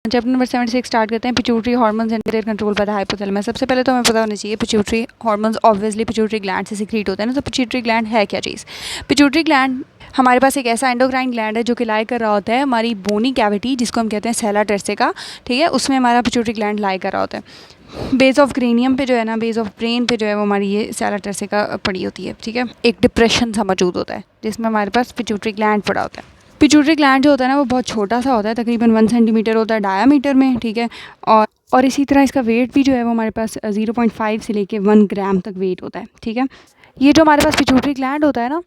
Chapter number 76 start करते हैं। Pituitary hormones and their control by the hypothalamus. सबसे पहले तो हमें पता होना चाहिए pituitary hormones obviously pituitary gland से सीक्रेट होते हैं ना। तो पिट्यूटरी ग्लैंड है क्या चीज़? पिट्यूटरी ग्लैंड हमारे पास एक ऐसा एंडोक्राइन ग्लैंड है जो कि लाई कर रहा होता है हमारी बोनी कैविटी, जिसको हम कहते हैं सेला टर्सिका, ठीक है, उसमें हमारा पिट्यूटरी ग्लैंड लाई कर रहा होता है। बेस ऑफ क्रेनियम पे जो है ना, बेस ऑफ ब्रेन पे जो है वो हमारी ये सेला टर्सिका पड़ी होती है, ठीक है। एक डिप्रेशन सा मौजूद होता है जिसमें हमारे पास पिट्यूटरी ग्लैंड पड़ा होता है। पिट्यूटरी ग्लैंड जो होता है ना वो बहुत छोटा सा होता है, तकरीबन 1 सेंटीमीटर होता है डायामीटर में, ठीक है। और इसी तरह इसका वेट भी जो है वो हमारे पास 0.5 से लेके 1 ग्राम तक वेट होता है, ठीक है। ये जो हमारे पास पिट्यूटरी ग्लैंड होता है ना,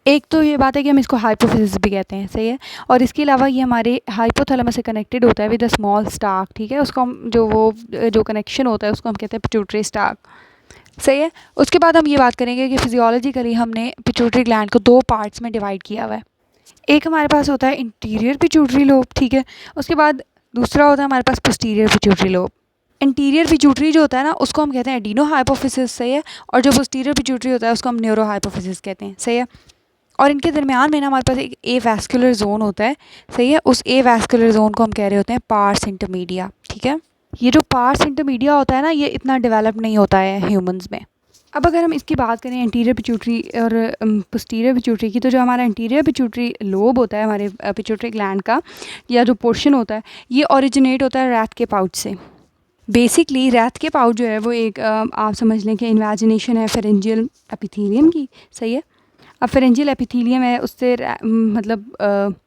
एक तो ये बात है कि हम इसको हाइपोफिसिस भी कहते हैं, सही है। और इसके अलावा ये हमारे हाइपोथैलेमस से कनेक्टेड होता है विद अ स्मॉल स्टार्क, ठीक है। उसको हम जो कनेक्शन होता है उसको हम कहते हैं पिट्यूटरी स्टार्क, सही है। उसके बाद हम ये बात करेंगे कि फिजियोलॉजिकली हमने पिट्यूटरी ग्लैंड को 2 पार्ट्स में डिवाइड किया हुआ है। एक हमारे पास होता है इंटीरियर पिट्यूटरी लोब, ठीक है। उसके बाद दूसरा होता है हमारे पास posterior pituitary lobe. Anterior pituitary जो होता है ना उसको हम कहते हैं एडिनो हाइपोफिसिस, सही है। और जो पोस्टीरियर पिट्यूटरी होता है उसको हम न्यूरो हाइपोफिसिस कहते हैं, सही है। और इनके दरमियान में ना हमारे पास एक ए वैस्कुलर जोन होता है, सही है। उस ए वैस्कुलर जोन को हम कह रहे होते हैं पार्स इंटरमीडिया, ठीक है। ये जो पार्स इंटरमीडिया होता है ना ये इतना डेवलप नहीं होता है ह्यूमंस में। अब अगर हम इसकी बात करें इंटीरियर पिट्यूटरी और पोस्टीरियर पिट्यूटरी की, तो जो हमारा इंटीरियर पिट्यूटरी लोब होता है हमारे पिट्यूटरी ग्लैंड का, या जो पोर्शन होता है, ये ओरिजिनेट होता है रैट के पाउच से। बेसिकली रैट के पाउच जो है वो एक आप समझ लें कि इन्वेजिनेशन है फेरेंजियल एपिथेलियम की, सही है। अब फेरेंजियल एपिथेलियम है उससे मतलब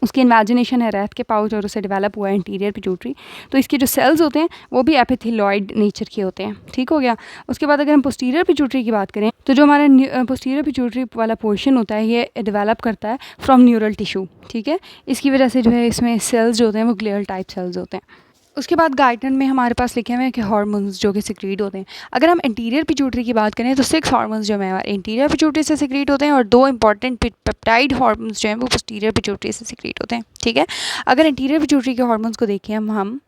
उसकी इमेजिनेशन है रैट के पाउच और उससे डेवलप हुआ है इंटीरियर पिट्यूटरी। तो इसके जो सेल्स होते हैं वो भी एपिथेलॉइड नेचर के होते हैं, ठीक हो गया। उसके बाद अगर हम पोस्टीरियर पिट्यूटरी की बात करें तो जो हमारा पोस्टीरियर पिट्यूटरी वाला पोर्शन होता है ये डेवलप करता है फ्रॉम न्यूरल टिश्यू, ठीक है। इसकी वजह से जो है इसमें सेल्स जो होते हैं वो ग्लियल टाइप सेल्स होते हैं। उसके बाद गाइडन में हमारे पास लिखे हुए हैं कि हार्मोन्स जो कि सिक्रीट होते हैं। अगर हम इंटीरियर पिट्यूटरी की बात करें तो 6 हार्मोन्स जो हैं इंटीरियर पिट्यूटरी से सिक्रीट होते हैं और 2 इंपॉर्टेंट पेप्टाइड हार्मोन्स जो हैं वो पोस्टीरियर पिट्यूटरी से सिक्रीट होते हैं, ठीक है। अगर इंटीरियर पिट्यूटरी के हार्मोन्स को देखें हम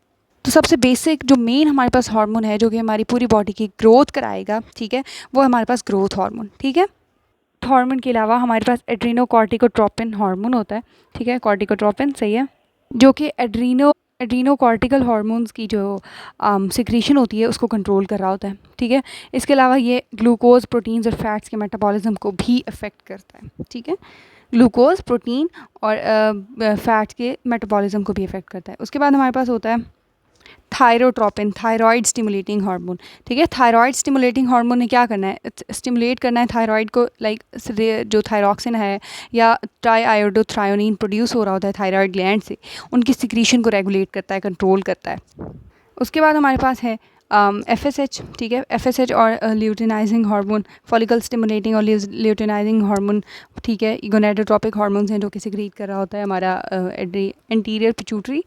तो सबसे बेसिक जो मेन हमारे पास हार्मोन है जो कि हमारी पूरी बॉडी की ग्रोथ कराएगा, ठीक है, वो हमारे पास ग्रोथ हार्मोन, ठीक है। हार्मोन के अलावा हमारे पास एड्रीनोकॉर्टिकोट्रोपिन हार्मोन होता है, ठीक है, कॉर्टिकोट्रोपिन, सही है, जो कि एड्रीनोकॉर्टिकल हार्मोन्स की जो सिक्रीशन होती है उसको कंट्रोल कर रहा होता है, ठीक है। इसके अलावा ये ग्लूकोज, प्रोटीन्स और फैट्स के मेटाबॉलिज्म को भी अफेक्ट करता है, ठीक है। ग्लूकोज, प्रोटीन और फैट्स के मेटाबॉलिज्म को भी अफेक्ट करता है। उसके बाद हमारे पास होता है थायरोट्रोपिन, थायराइड स्टिमुलेटिंग हार्मोन, ठीक है। थायराइड स्टिमुलेटिंग हार्मोन ने क्या करना है, स्टिमुलेट करना है थायराइड को, लाइक जो थायरॉक्सिन है या ट्राईआयोडोथ्रायोनिन प्रोड्यूस हो रहा होता है थायराइड ग्लैंड से, उनकी सिक्रीशन को रेगुलेट करता है, कंट्रोल करता है। उसके बाद हमारे पास है FSH, ठीक है। FSH और ल्यूटिनाइजिंग हार्मोन, फॉलिकल स्टिमुलेटिंग और ल्यूटिनाइजिंग हार्मोन, ठीक है, गोनेडोट्रोपिक हार्मोन्स हैं जो कि सिक्रीट कर रहा होता है हमारा इंटीरियर पिट्यूटरी।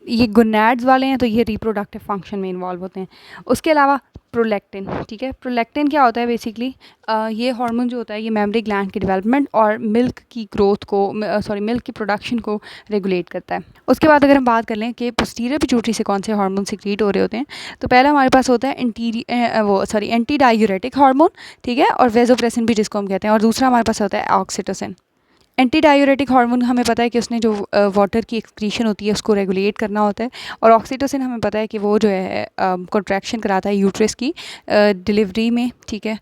ये गोनैड्स वाले हैं तो ये रिप्रोडक्टिव फंक्शन में इन्वॉल्व होते हैं। उसके अलावा प्रोलैक्टिन, ठीक है। प्रोलैक्टिन क्या होता है बेसिकली, ये हार्मोन जो होता है ये मेमरी ग्लैंड की डेवलपमेंट और मिल्क की ग्रोथ को मिल्क की प्रोडक्शन को रेगुलेट करता है। उसके बाद अगर हम बात कर लें कि पोस्टीरियर पिट्यूटरी से कौन से हार्मोन सिक्रीट हो रहे होते हैं, तो पहला हमारे पास होता है एंटी डायूरेटिक हार्मोन, ठीक है, और वेसोप्रेसिन भी जिसको हम कहते हैं। और दूसरा हमारे पास होता है ऑक्सीटोसिन। एंटी डायूरेटिक हार्मोन हमें पता है कि उसने जो वाटर की एक्सक्रीशन होती है उसको रेगुलेट करना होता है। और ऑक्सीटोसिन हमें पता है कि वो जो है कॉन्ट्रैक्शन कराता है यूट्रस की डिलीवरी में, ठीक है,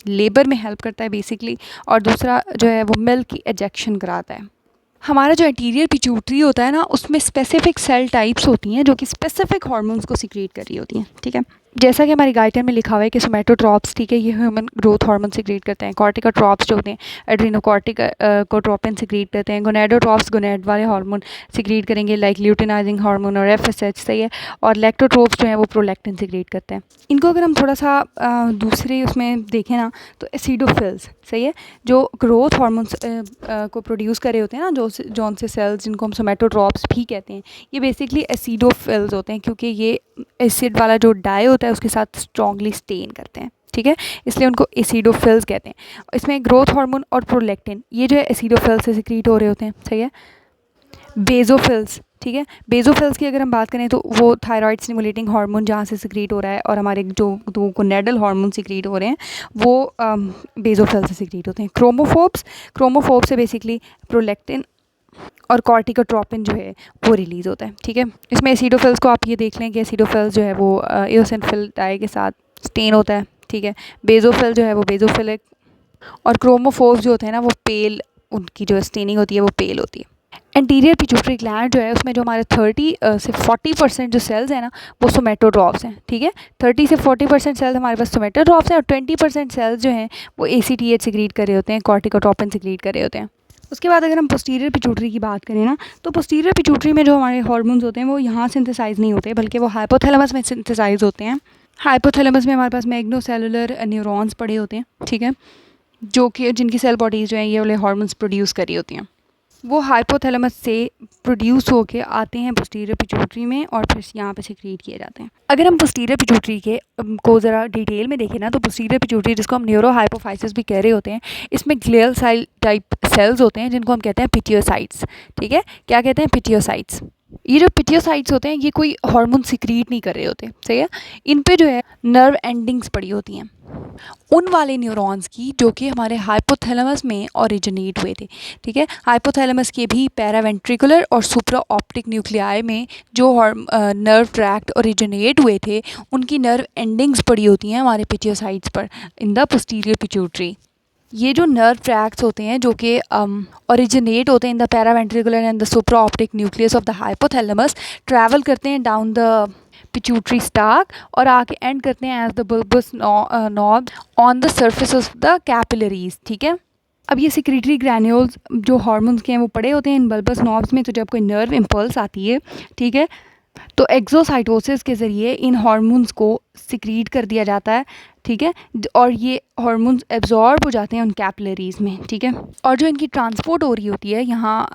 लेबर में हेल्प करता है बेसिकली। और दूसरा जो है वो मिल्क की एजेक्शन कराता है। हमारा जो इंटीरियर पिट्यूटरी होता है ना उसमें स्पेसिफिक सेल टाइप्स होती हैं जो कि स्पेसिफिक हार्मोन्स को सिक्रीट कर रही होती हैं, ठीक है। जैसा कि हमारी गाइडलाइन में लिखा हुआ है कि सोमेटोट्रॉप्स, ठीक है, ये ह्यूमन ग्रोथ हार्मोन सिक्रीट करते हैं। कॉर्टिकोट्रॉप्स जो होते हैं एड्रीनोकॉर्टिकोट्रोपिन सिक्रीट करते हैं। गोनेडोट्रॉप्स गोनेड वाले हार्मोन सिक्रीट करेंगे लाइक ल्यूटिनाइजिंग हार्मोन और FSH, सही है। और लैक्टोट्रोप्स जो हैं वो प्रोलैक्टिन सिक्रीट करते हैं। इनको अगर हम थोड़ा सा दूसरे उसमें देखें ना तो एसिडोफिल्स, सही है, जो ग्रोथ हार्मोन्स को प्रोड्यूस कर रहे होते हैं ना, जौन से सेल्स जिनको हम सोमेटोट्रॉप्स भी कहते हैं, ये बेसिकली एसिडोफिल्स होते हैं क्योंकि ये एसिड वाला जो डाई होता है उसके साथ स्ट्रॉन्गली स्टेन करते हैं, ठीक है, इसलिए उनको एसिडोफिल्स कहते हैं। इसमें ग्रोथ हार्मोन और प्रोलैक्टिन ये जो है एसिडोफिल्स से सिक्रीट हो रहे होते हैं, सही है। बेजोफिल्स, ठीक है, बेजोफिल्स की अगर हम बात करें तो वो थायराइड स्टिमुलेटिंग हार्मोन जहाँ से सिक्रीट हो रहा है और हमारे जो दो गोनेडल हार्मोन सिक्रीट हो रहे हैं वो बेजोफिल्स से सिक्रीट होते हैं। क्रोमोफोब्स से बेसिकली प्रोलैक्टिन और कॉर्टिकोट्रोपिन जो है वो रिलीज़ होता है, ठीक है। इसमें एसिडोफिल्स को आप ये देख लें कि एसिडोफिल्स जो है वो एओसिनोफिल डाई के साथ स्टेन होता है, ठीक है। बेसोफिल जो है वो बेसोफिलिक, और क्रोमोफोर्स जो होते हैं ना वो पेल, उनकी जो स्टेनिंग होती है वो पेल होती है। एंटीरियर पिट्यूटरी ग्लैंड जो है उसमें जो हमारे 30 से 40% जो सेल्स हैं ना वो सोमेटोट्रॉफ्स हैं, ठीक है। 30 से 40% सेल्स हमारे पास सोमेटोट्रॉफ्स हैं और 20% सेल्स जो हैं वो ACTH सिक्रीट कर रहे होते हैं, कॉर्टिकोट्रोपिन सिक्रीट कर रहे होते हैं। उसके बाद अगर हम पोस्टीरियर पिट्यूटरी की बात करें ना, तो पोस्टीरियर पिट्यूटरी में जो हमारे हार्मोन्स होते हैं वो यहाँ सिंथेसाइज नहीं होते, बल्कि वो हाइपोथैलेमस में सिंथेसाइज होते हैं। हाइपोथैलेमस में हमारे पास मैग्नोसेलुलर न्यूरॉन्स पड़े होते हैं, ठीक है, जो कि जिनकी सेल बॉडीज़ जो हैं ये वाले हार्मोन्स प्रोड्यूस कर रही होती हैं। वो हाइपोथैलेमस से प्रोड्यूस होके आते हैं पोस्टीरियर पिट्यूटरी में और फिर यहाँ पे सिक्रीट किए जाते हैं। अगर हम पोस्टीरियर पिट्यूटरी के को ज़रा डिटेल में देखें ना, तो पोस्टीरियर पिट्यूटरी जिसको हम न्यूरोहाइपोफाइसिस भी कह रहे होते हैं, इसमें ग्लियल सेल टाइप सेल्स होते हैं जिनको हम कहते हैं पिटियोसाइट्स, ठीक है। क्या कहते हैं? पिटियोसाइट्स। ये जो पिटियोसाइट्स होते हैं ये कोई हार्मोन सिक्रीट नहीं कर रहे होते, सही है। इन पे जो है नर्व एंडिंग्स पड़ी होती हैं उन वाले न्यूरॉन्स की जो कि हमारे हाइपोथैलेमस में ओरिजिनेट हुए थे, ठीक है। हाइपोथैलेमस के भी पैरावेंट्रिकुलर और सुप्रा ऑप्टिक न्यूक्लियाई में जो नर्व ट्रैक्ट ओरिजिनेट हुए थे उनकी नर्व एंडिंग्स पड़ी होती हैं हमारे पिटियोसाइट्स पर इन द पोस्टीरियर पिट्यूटरी। ये जो नर्व ट्रैक्ट्स होते हैं जो कि ओरिजिनेट होते हैं in the paraventricular and the supra optic nucleus of the hypothalamus, travel करते हैं डाउन द पिट्यूटरी स्टाक और आके एंड करते हैं as the bulbous knob on the surface of the capillaries, ठीक है। अब ये सिक्रीटरी ग्रैन्यूल्स जो हार्मोन्स के हैं वो पड़े होते हैं इन बल्बस नॉब्स में। तो जब कोई नर्व इम्पल्स आती है, ठीक है, तो एक्सोसाइटोसिस के ज़रिए इन हार्मोन्स को सिक्रीट कर दिया जाता है, ठीक है, और ये हार्मोन्स एब्जॉर्ब हो जाते हैं उन कैपिलरीज़ में, ठीक है। और जो इनकी ट्रांसपोर्ट हो रही होती है यहाँ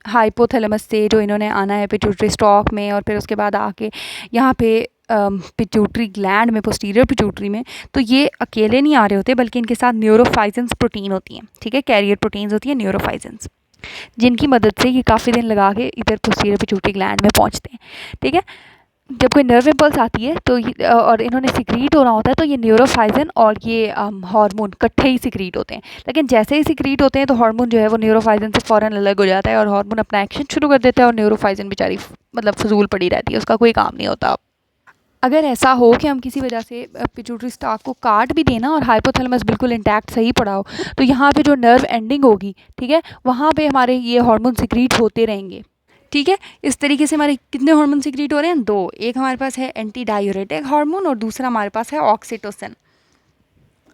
हाइपोथैलेमस से जो इन्होंने आना है पिट्यूटरी स्टॉक में और फिर उसके बाद आके यहाँ पे पिट्यूटरी ग्लैंड में, पोस्टीरियर पिट्यूटरी में, तो ये अकेले नहीं आ रहे होते बल्कि इनके साथ न्यूरोफाइजेंस प्रोटीन होती हैं, ठीक है, कैरियर प्रोटीन्स होती है न्यूरोफाइजेंस, जिनकी मदद से ये काफ़ी दिन लगा के इधर पोस्टीरियर पिट्यूटरी ग्लैंड में पहुंचते हैं, ठीक है। जब कोई नर्व इम्पल्स आती है तो और इन्होंने सिक्रीट होना होता है तो ये न्यूरोफाइजन और ये हार्मोन इकट्ठे ही सिक्रीट होते हैं। लेकिन जैसे ही सिक्रीट होते हैं तो हार्मोन जो है वो न्यूरोफाइजन से फ़ौरन अलग हो जाता है और हार्मोन अपना एक्शन शुरू कर देता है और न्यूरोफाइजन बेचारी मतलब फजूल पड़ी रहती है, उसका कोई काम नहीं होता। अगर ऐसा हो कि हम किसी वजह से पिट्यूटरी स्टाक को काट भी देना और हाइपोथैलेमस बिल्कुल इंटैक्ट सही पड़ा हो, तो यहाँ पे जो नर्व एंडिंग होगी, ठीक है, वहाँ पे हमारे ये हार्मोन सिक्रीट होते रहेंगे, ठीक है। इस तरीके से हमारे कितने हार्मोन सिक्रीट हो रहे हैं? 2। एक हमारे पास है एंटी डायूरेटिक हार्मोन और दूसरा हमारे पास है ऑक्सीटोसिन।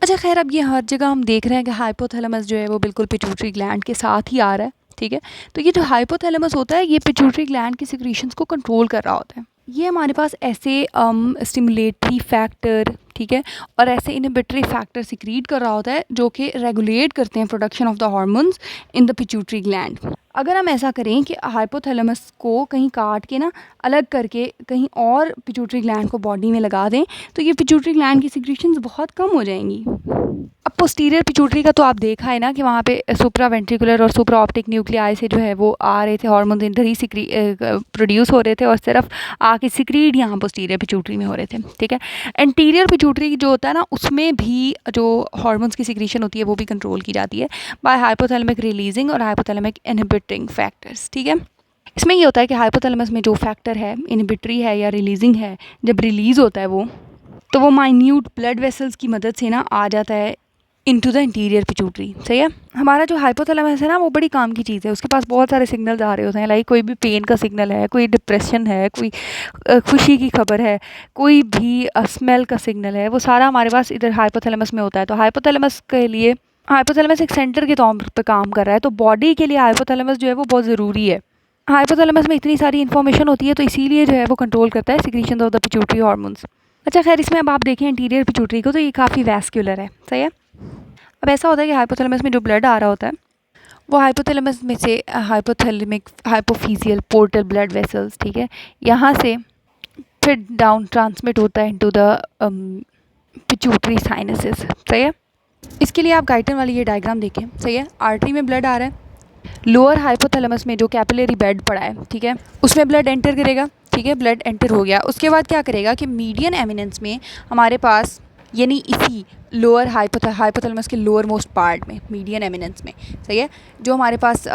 अच्छा खैर, अब ये हर जगह हम देख रहे हैं कि हाइपोथैलेमस जो है वो बिल्कुल पिट्यूटरी ग्लैंड के साथ ही आ रहा है, ठीक है। तो ये जो हाइपोथैलेमस होता है ये पिट्यूटरी ग्लैंड की सिक्रीशंस को कंट्रोल कर रहा होता है। ये हमारे पास ऐसे स्टिमुलेटरी फैक्टर, ठीक है, और ऐसे इनहिबिटरी फैक्टर सिक्रीट कर रहा होता है जो कि रेगुलेट करते हैं production of the hormones in the pituitary gland. अगर हम ऐसा करें कि हाइपोथैलेमस को कहीं काट के ना अलग करके कहीं और पिट्यूटरी ग्लैंड को बॉडी में लगा दें तो ये पिट्यूटरी ग्लैंड की सिक्रीशंस बहुत कम हो जाएंगी। अब पोस्टीरियर पिट्यूटरी का तो आप देखा है ना कि वहाँ पे सुप्रा वेंट्रिकुलर और सुप्रा ऑप्टिक न्यूक्लियाई से जो है वो आ रहे थे हार्मोन्स, इधर ही प्रोड्यूस हो रहे थे और सिर्फ आके सिक्रीट यहाँ पोस्टीरियर पिट्यूटरी में हो रहे थे, ठीक है। एंटीरियर पिट्यूटरी जो होता है ना उसमें भी जो हार्मोन्स की सिक्रीशन होती है वो भी कंट्रोल की जाती है बाय हाइपोथैलेमिक रिलीजिंग और हाइपोथैलेमिक इनहिबिटिंग फैक्टर्स, ठीक है। इसमें ये होता है कि हाइपोथैलेमस में जो फैक्टर है इनहिबिटरी है या रिलीजिंग है, जब रिलीज़ होता है वो तो वो माइन्यूट ब्लड वेसल्स की मदद से ना आ जाता है इनटू द इंटीरियर पिट्यूटरी, सही है। हमारा जो हाइपोथैलेमस है ना वो बड़ी काम की चीज़ है, उसके पास बहुत सारे सिग्नल्स आ रहे होते हैं, लाइक कोई भी पेन का सिग्नल है, कोई डिप्रेशन है, कोई खुशी की खबर है, कोई भी स्मेल का सिग्नल है, वो सारा हमारे पास इधर हाइपोथैलेमस में होता है। तो हाइपोथैलेमस के लिए हाइपोथैलेमस एक सेंटर के तौर पर काम कर रहा है, तो बॉडी के लिए हाइपोथैलेमस जो है वो बहुत ज़रूरी है। हाइपोथैलेमस में इतनी सारी इन्फॉर्मेशन होती है तो इसीलिए जो है वो कंट्रोल करता है secretion of the pituitary hormones. अच्छा खैर, इसमें अब आप देखें इंटीरियर पिट्यूटरी को तो ये काफ़ी वैस्कुलर है, सही है। अब ऐसा होता है कि हाइपोथैलेमस में जो ब्लड आ रहा होता है वो हाइपोथैलेमस में से hypothalamic hypophyseal portal blood vessels, ठीक है, यहाँ से फिर डाउन ट्रांसमिट होता है इनटू द पिट्यूटरी साइनसेस, सही है। इसके लिए आप गाइटन वाली ये डायग्राम देखें, सही है। आर्टरी में ब्लड आ रहा है, लोअर हाइपोथैलेमस में जो कैपिलरी बेड पड़ा है, ठीक है, उसमें ब्लड एंटर करेगा, ठीक है, ब्लड एंटर हो गया। उसके बाद क्या करेगा कि मीडियन एमिनेंस में हमारे पास यानी इसी लोअर हाइपोथैलेमस के लोअर मोस्ट पार्ट में मीडियन एमिनेंस में, सही है, जो हमारे पास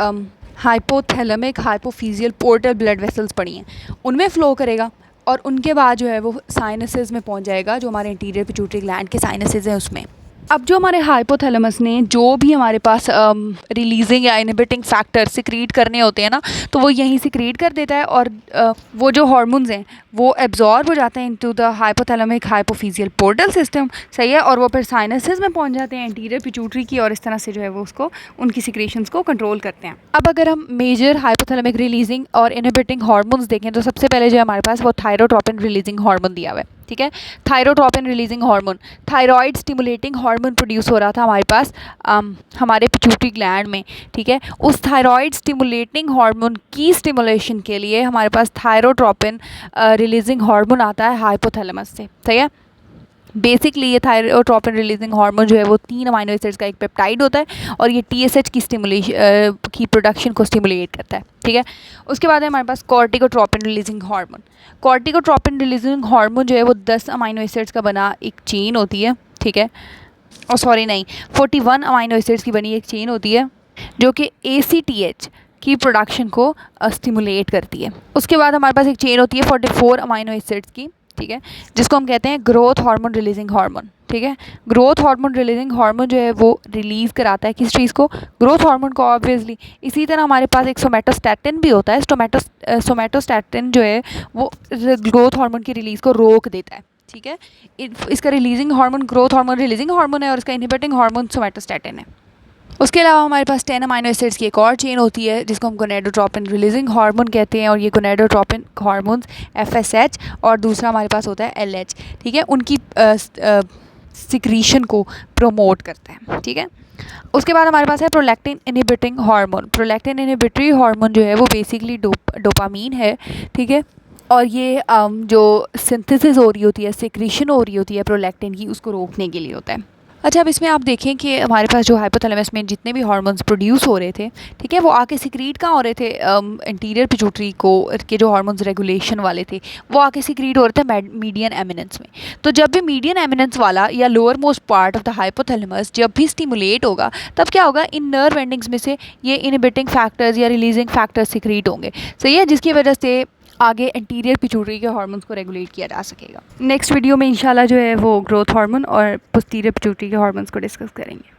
hypothalamic hypophyseal portal blood vessels पड़ी हैं, उनमें फ़्लो करेगा और उनके बाद जो है वो साइनसेस में पहुंच जाएगा, जो हमारे इंटीरियर पिट्यूटरी ग्लैंड के साइनसेस हैं उसमें। अब जो हमारे हाइपोथैलेमस ने जो भी हमारे पास रिलीजिंग या इनहिबिटिंग फैक्टर सिक्रीट करने होते हैं ना, तो वो यहीं सिक्रीट कर देता है और वो जो हार्मोन्स हैं वो एब्जॉर्ब हो जाते हैं into the hypothalamic hypophyseal portal system, सही है, और वो फिर साइनसेस में पहुंच जाते हैं इंटीरियर पिट्यूटरी की, और इस तरह से जो है वो उसको उनकी सिक्रेशंस को कंट्रोल करते हैं। अब अगर हम मेजर हाइपोथैलेमिक रिलीजिंग और इनहिबिटिंग हार्मोन्स देखें तो सबसे पहले जो है हमारे पास वो थायरोट्रोपिन रिलीजिंग हार्मोन दिया हुआ है, ठीक है। Thyrotropin releasing hormone, thyroid stimulating hormone produce हो रहा था हमारे पास हमारे पिट्यूटरी ग्लैंड में, ठीक है। उस थायराइड स्टिमुलेटिंग हार्मोन की स्टिमुलेशन के लिए हमारे पास थायरोट्रोपिन रिलीजिंग हार्मोन आता है हाइपोथैलेमस से, सही है। बेसिकली ये थायरोट्रोपिन रिलीजिंग हार्मोन जो है वो 3 अमीनो एसिड्स का एक पेप्टाइड होता है और ये TSH की स्टिमुलेशन की प्रोडक्शन को स्टिमुलेट करता है, ठीक है। उसके बाद है हमारे पास corticotropin releasing hormone. Corticotropin releasing hormone जो है वो 10 अमीनो एसिड्स का बना एक चेन होती है, ठीक है। और 41 अमीनो एसिड्स की बनी एक चेन होती है जो कि ACTH की प्रोडक्शन को स्टिमुलेट करती है। उसके बाद हमारे पास एक चेन होती है 44 अमीनो एसिड्स की, ठीक है, जिसको हम कहते हैं ग्रोथ हार्मोन रिलीजिंग हार्मोन, ठीक है। ग्रोथ हार्मोन रिलीजिंग हार्मोन जो है वो रिलीज़ कराता है किस चीज़ को, ग्रोथ हार्मोन को ऑब्वियसली। इसी तरह हमारे पास एक सोमेटोस्टैटिन भी होता है, सोमेटोस्टैटिन जो है वो ग्रोथ हार्मोन की रिलीज़ को रोक देता है, ठीक है। इसका releasing hormone growth hormone releasing hormone है और इसका इनहिबिटिंग हार्मोन सोमेटोस्टैटिन है। उसके अलावा हमारे पास 10 अमीनो एसिड्स की एक और चेन होती है जिसको हम गोनेडोट्रोपिन रिलीजिंग हार्मोन कहते हैं, और ये गोनेडोट्रोपिन हार्मोन्स FSH और दूसरा हमारे पास होता है LH, ठीक है, उनकी सिक्रीशन को प्रमोट करता है, ठीक है। उसके बाद हमारे पास है prolactin inhibiting hormone. Prolactin inhibitory hormone जो है वो बेसिकली डोपामीन है, ठीक है, और ये जो सिंथेसिस हो रही होती है, सिक्रीशन हो रही होती है प्रोलैक्टिन की, उसको रोकने के लिए होता है। अच्छा, अब इसमें आप देखें कि हमारे पास जो हाइपोथैलेमस में जितने भी हार्मोन्स प्रोड्यूस हो रहे थे, ठीक है, वो आके सिक्रीट कहाँ हो रहे थे, इंटीरियर पिट्यूटरी को के जो हार्मोन्स रेगुलेशन वाले थे वो आके सिक्रीट हो रहे थे मीडियन एमिनेंस में। तो जब भी मीडियन एमिनेंस वाला या lower most part of the hypothalamus जब भी स्टिमुलेट होगा, तब क्या होगा, इन नर्व एंडिंग्स में से ये इनहिबिटिंग फैक्टर्स या रिलीजिंग फैक्टर्स सिक्रीट होंगे, सही है, जिसकी वजह से आगे इंटीरियर पिट्यूटरी के हार्मोन्स को रेगुलेट किया जा सकेगा। नेक्स्ट वीडियो में इंशाल्लाह जो है वो ग्रोथ हार्मोन और पोस्टीरियर पिट्यूटरी के हार्मोन्स को डिस्कस करेंगे।